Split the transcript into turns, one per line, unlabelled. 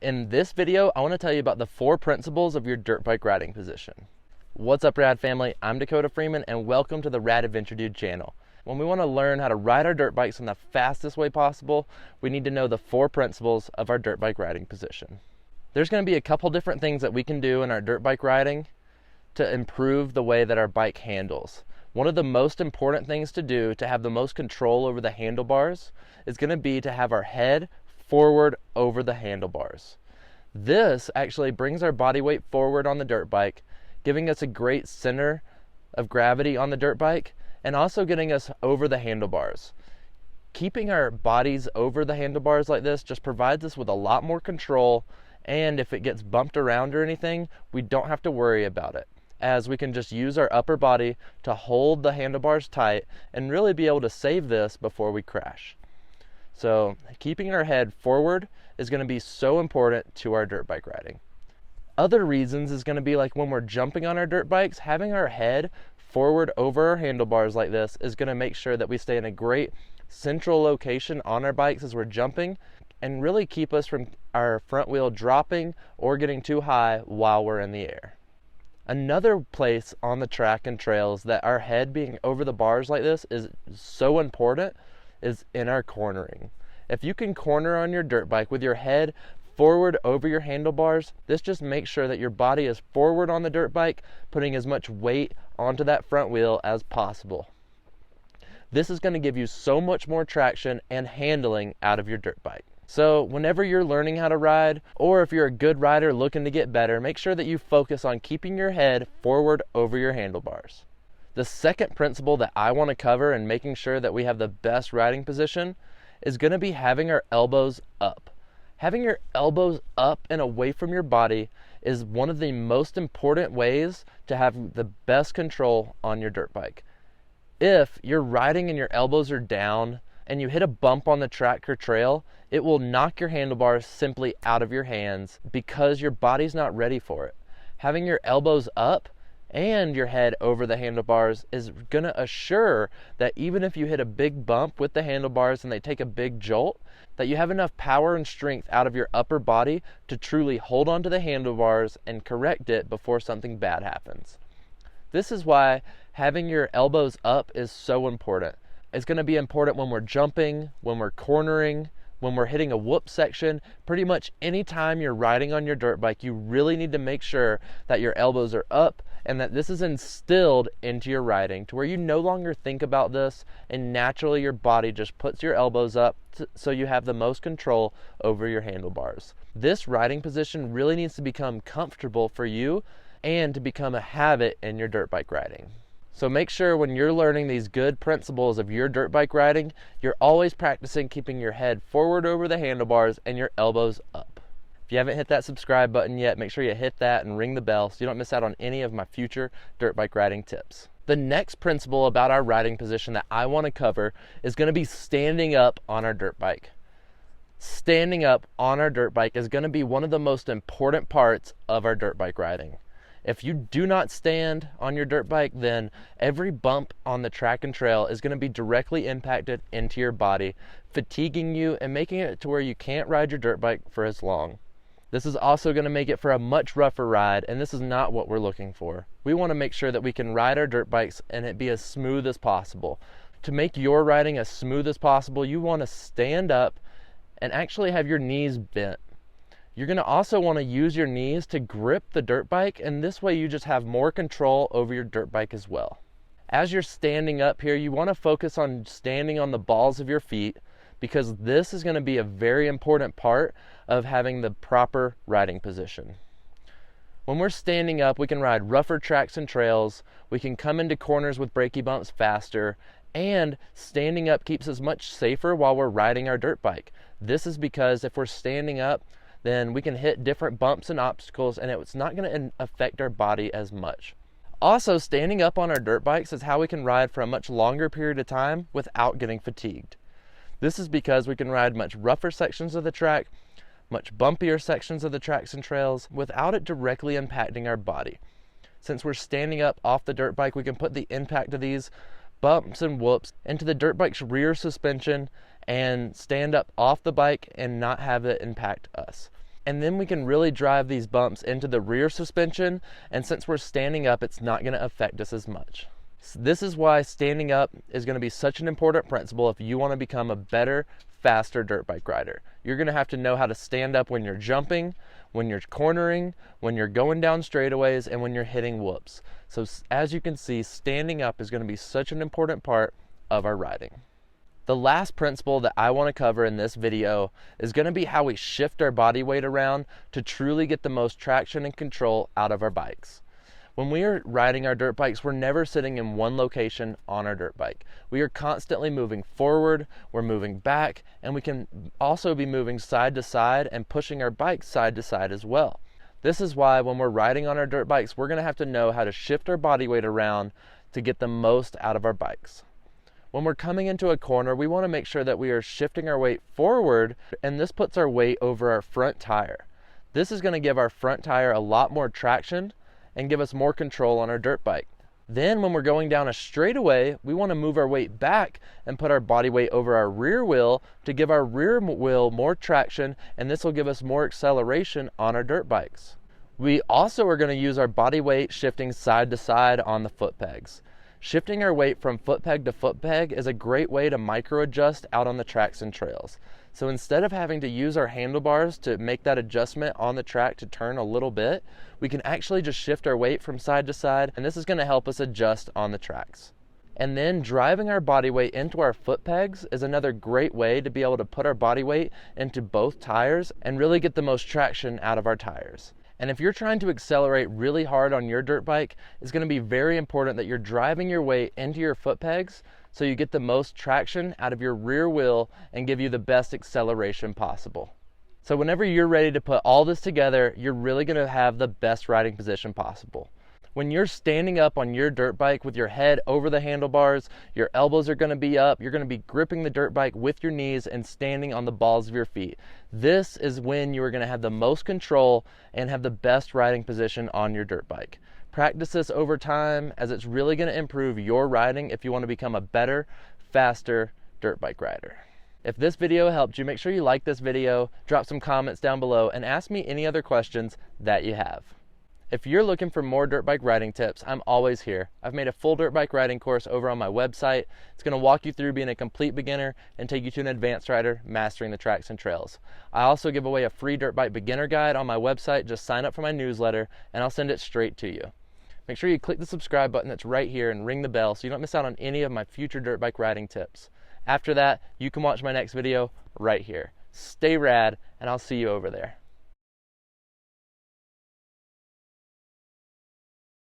In this video, I want to tell you about the 4 principles of your dirt bike riding position. What's up, Rad family? I'm Dakota Freeman, and welcome to the Rad Adventure Dude channel. When we want to learn how to ride our dirt bikes in the fastest way possible, we need to know the 4 principles of our dirt bike riding position. There's going to be a couple different things that we can do in our dirt bike riding to improve the way that our bike handles. One of the most important things to do to have the most control over the handlebars is going to be to have our head forward over the handlebars. This actually brings our body weight forward on the dirt bike, giving us a great center of gravity on the dirt bike and also getting us over the handlebars. Keeping our bodies over the handlebars like this just provides us with a lot more control, and if it gets bumped around or anything, we don't have to worry about it, as we can just use our upper body to hold the handlebars tight and really be able to save this before we crash. So keeping our head forward is going to be so important to our dirt bike riding. Other reasons is going to be like when we're jumping on our dirt bikes, having our head forward over our handlebars like this is going to make sure that we stay in a great central location on our bikes as we're jumping and really keep us from our front wheel dropping or getting too high while we're in the air. Another place on the track and trails that our head being over the bars like this is so important is in our cornering. If you can corner on your dirt bike with your head forward over your handlebars, this just makes sure that your body is forward on the dirt bike, putting as much weight onto that front wheel as possible. This is going to give you so much more traction and handling out of your dirt bike. So whenever you're learning how to ride, or if you're a good rider looking to get better, make sure that you focus on keeping your head forward over your handlebars. The second principle that I want to cover in making sure that we have the best riding position is going to be having our elbows up. Having your elbows up and away from your body is one of the most important ways to have the best control on your dirt bike. If you're riding and your elbows are down and you hit a bump on the track or trail, it will knock your handlebars simply out of your hands because your body's not ready for it. Having your elbows up and your head over the handlebars is going to assure that even if you hit a big bump with the handlebars and they take a big jolt, that you have enough power and strength out of your upper body to truly hold onto the handlebars and correct it before something bad happens. This is why having your elbows up is so important. It's going to be important when we're jumping, when we're cornering, when we're hitting a whoop section. Pretty much any time you're riding on your dirt bike, you really need to make sure that your elbows are up and that this is instilled into your riding to where you no longer think about this and naturally your body just puts your elbows up so you have the most control over your handlebars. This riding position really needs to become comfortable for you and to become a habit in your dirt bike riding. So make sure when you're learning these good principles of your dirt bike riding, you're always practicing keeping your head forward over the handlebars and your elbows up. If you haven't hit that subscribe button yet, make sure you hit that and ring the bell so you don't miss out on any of my future dirt bike riding tips. The next principle about our riding position that I want to cover is going to be standing up on our dirt bike. Standing up on our dirt bike is going to be one of the most important parts of our dirt bike riding. If you do not stand on your dirt bike, then every bump on the track and trail is going to be directly impacted into your body, fatiguing you and making it to where you can't ride your dirt bike for as long. This is also going to make it for a much rougher ride, and this is not what we're looking for. We want to make sure that we can ride our dirt bikes and it be as smooth as possible. To make your riding as smooth as possible, you want to stand up and actually have your knees bent. You're going to also want to use your knees to grip the dirt bike, and this way you just have more control over your dirt bike as well. As you're standing up here, you want to focus on standing on the balls of your feet because this is going to be a very important part of having the proper riding position. When we're standing up, we can ride rougher tracks and trails, we can come into corners with brakey bumps faster, and standing up keeps us much safer while we're riding our dirt bike. This is because if we're standing up, then we can hit different bumps and obstacles and it's not going to affect our body as much. Also, standing up on our dirt bikes is how we can ride for a much longer period of time without getting fatigued. This is because we can ride much rougher sections of the track, much bumpier sections of the tracks and trails without it directly impacting our body. Since we're standing up off the dirt bike, we can put the impact of these bumps and whoops into the dirt bike's rear suspension and stand up off the bike and not have it impact us. And then we can really drive these bumps into the rear suspension, and since we're standing up, it's not going to affect us as much. So this is why standing up is going to be such an important principle if you want to become a better, faster dirt bike rider. You're going to have to know how to stand up when you're jumping, when you're cornering, when you're going down straightaways, and when you're hitting whoops. So as you can see, standing up is going to be such an important part of our riding. The last principle that I want to cover in this video is going to be how we shift our body weight around to truly get the most traction and control out of our bikes. When we are riding our dirt bikes, we're never sitting in one location on our dirt bike. We are constantly moving forward, we're moving back, and we can also be moving side to side and pushing our bikes side to side as well. This is why when we're riding on our dirt bikes, we're going to have to know how to shift our body weight around to get the most out of our bikes. When we're coming into a corner, we want to make sure that we are shifting our weight forward, and this puts our weight over our front tire. This is going to give our front tire a lot more traction and give us more control on our dirt bike. Then when we're going down a straightaway, we want to move our weight back and put our body weight over our rear wheel to give our rear wheel more traction, and this will give us more acceleration on our dirt bikes. We also are going to use our body weight shifting side to side on the foot pegs. Shifting our weight from foot peg to foot peg is a great way to micro adjust out on the tracks and trails. So instead of having to use our handlebars to make that adjustment on the track to turn a little bit, we can actually just shift our weight from side to side, and this is going to help us adjust on the tracks. And then driving our body weight into our foot pegs is another great way to be able to put our body weight into both tires and really get the most traction out of our tires. And if you're trying to accelerate really hard on your dirt bike, it's going to be very important that you're driving your weight into your foot pegs so you get the most traction out of your rear wheel and give you the best acceleration possible. So whenever you're ready to put all this together, you're really going to have the best riding position possible. When you're standing up on your dirt bike with your head over the handlebars, your elbows are going to be up, you're going to be gripping the dirt bike with your knees and standing on the balls of your feet. This is when you are going to have the most control and have the best riding position on your dirt bike. Practice this over time, as it's really going to improve your riding if you want to become a better, faster dirt bike rider. If this video helped you, make sure you like this video, drop some comments down below, and ask me any other questions that you have. If you're looking for more dirt bike riding tips, I'm always here. I've made a full dirt bike riding course over on my website. It's going to walk you through being a complete beginner and take you to an advanced rider mastering the tracks and trails. I also give away a free dirt bike beginner guide on my website. Just sign up for my newsletter and I'll send it straight to you. Make sure you click the subscribe button that's right here and ring the bell so you don't miss out on any of my future dirt bike riding tips. After that, you can watch my next video right here. Stay rad, and I'll see you over there.